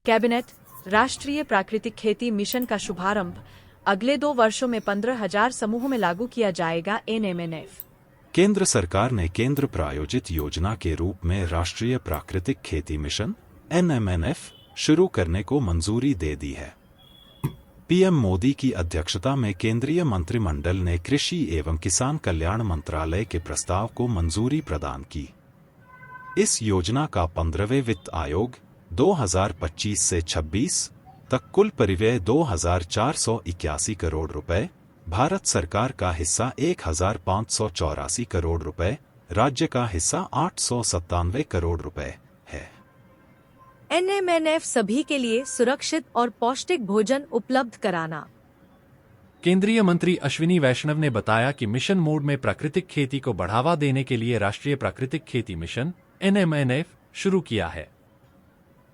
Cabinet राष्ट्रीय प्राकृतिक खेती मिशन का शुभारंभ। अगले 2 वर्षों में 15,000 समूहों में लागू किया जाएगा एनएमएनएफ। केंद्र सरकार ने केंद्र प्रायोजित योजना के रूप में राष्ट्रीय प्राकृतिक खेती मिशन एनएमएनएफ शुरू करने को मंजूरी दे दी है। पीएम मोदी की अध्यक्षता में केंद्रीय मंत्रिमंडल ने कृषि एवं किसान कल्याण मंत्रालय के प्रस्ताव को मंजूरी प्रदान की। इस योजना का 15वें वित्त आयोग 2025 से 26 तक कुल परिव्यय 2,481 करोड़ रुपए, भारत सरकार का हिस्सा 1,584 करोड़ रुपए, राज्य का हिस्सा 897 करोड़ रुपए है। एनएमएनएफ सभी के लिए सुरक्षित और पौष्टिक भोजन उपलब्ध कराना। केंद्रीय मंत्री अश्विनी वैष्णव ने बताया कि मिशन मोड में प्राकृतिक खेती को बढ़ावा देने के लिए राष्ट्रीय प्राकृतिक खेती मिशन एनएमएनएफ शुरू किया है।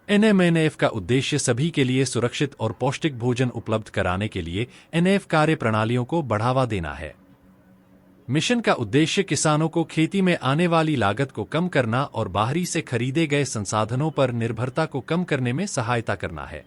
एनएमएनएफ का उद्देश्य सभी के लिए सुरक्षित और पौष्टिक भोजन उपलब्ध कराने के लिए एनएफ कार्य प्रणालियों को बढ़ावा देना है। मिशन का उद्देश्य किसानों को खेती में आने वाली लागत को कम करना और बाहरी से खरीदे गए संसाधनों पर निर्भरता को कम करने में सहायता करना है।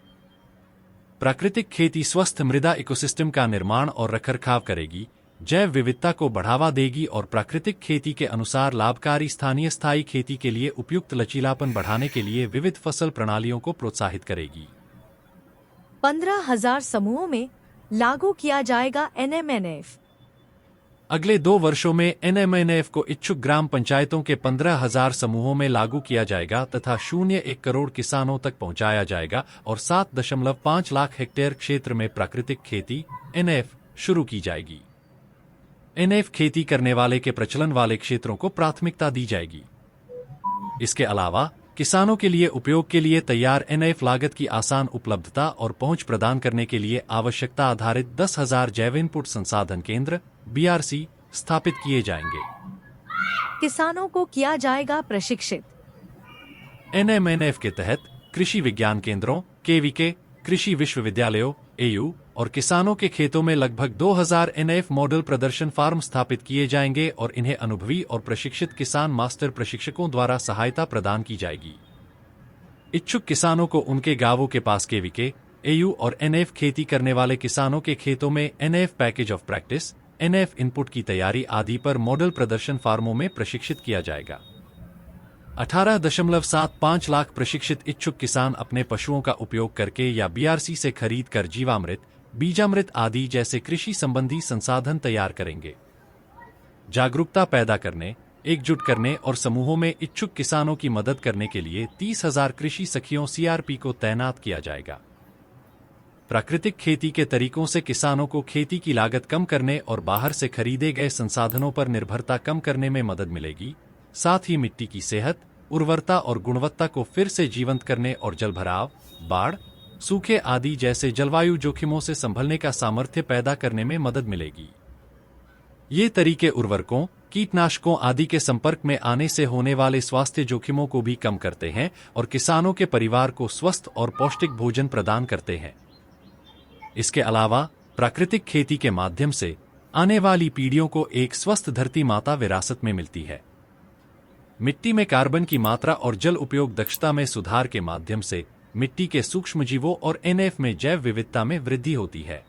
प्राकृतिक खेती स्वस्थ मृदा इकोसिस्टम का निर्माण और रखरखाव करेगी, जैव विविधता को बढ़ावा देगी और प्राकृतिक खेती के अनुसार लाभकारी स्थानीय स्थायी खेती के लिए उपयुक्त लचीलापन बढ़ाने के लिए विविध फसल प्रणालियों को प्रोत्साहित करेगी। 15,000 समूहों में लागू किया जाएगा एनएमएनएफ। अगले 2 वर्षों में एनएमएनएफ को इच्छुक ग्राम पंचायतों के 15,000 समूहों में लागू किया जाएगा तथा 0.1 करोड़ किसानों तक पहुंचाया जाएगा और 7.5 लाख हेक्टेयर क्षेत्र में प्राकृतिक खेती एनएफ शुरू की जाएगी। एनएफ खेती करने वाले के प्रचलन वाले क्षेत्रों को प्राथमिकता दी जाएगी। इसके अलावा किसानों के लिए उपयोग के लिए तैयार एनएफ लागत की आसान उपलब्धता और पहुंच प्रदान करने के लिए आवश्यकता आधारित 10,000 जैव इनपुट संसाधन केंद्र बीआरसी स्थापित किए जाएंगे। किसानों को किया जाएगा प्रशिक्षित। एनएमएनएफ के तहत कृषि विज्ञान केंद्रों केवीके, कृषि विश्वविद्यालयों एयू और किसानों के खेतों में लगभग 2,000 एनएफ मॉडल प्रदर्शन फार्म स्थापित किए जाएंगे और इन्हें अनुभवी और प्रशिक्षित किसान मास्टर प्रशिक्षकों द्वारा सहायता प्रदान की जाएगी। इच्छुक किसानों को उनके गांवों के पास केवीके, एयू और एनएफ खेती करने वाले किसानों के खेतों में NF package of practice, NF input की तैयारी आदि पर मॉडल प्रदर्शन फार्मों में प्रशिक्षित किया जाएगा। 18.75 लाख प्रशिक्षित इच्छुक किसान अपने पशुओं का उपयोग करके या बीआरसी से खरीद कर जीवामृत, बीजामृत आदि जैसे कृषि संबंधी संसाधन तैयार करेंगे। जागरूकता पैदा करने, एकजुट करने और समूहों में इच्छुक किसानों की मदद करने के लिए 30,000 कृषि सखियों सीआरपी को तैनात किया जाएगा। प्राकृतिक खेती के तरीकों से किसानों को खेती की लागत कम करने और बाहर से खरीदे गए संसाधनों पर निर्भरता कम करने में मदद मिलेगी। साथ ही मिट्टी की सेहत, उर्वरता और गुणवत्ता को फिर से जीवंत करने और जलभराव, बाढ़, सूखे आदि जैसे जलवायु जोखिमों से संभलने का सामर्थ्य पैदा करने में मदद मिलेगी। ये तरीके उर्वरकों, कीटनाशकों आदि के संपर्क में आने से होने वाले स्वास्थ्य जोखिमों को भी कम करते हैं और किसानों के परिवार को स्वस्थ और पौष्टिक भोजन प्रदान करते हैं। इसके अलावा प्राकृतिक खेती के माध्यम से आने वाली पीढ़ियों को एक स्वस्थ धरती माता विरासत में मिलती है। मिट्टी में कार्बन की मात्रा और जल उपयोग दक्षता में सुधार के माध्यम से मिट्टी के सूक्ष्मजीवों और एनएफ में जैव विविधता में वृद्धि होती है।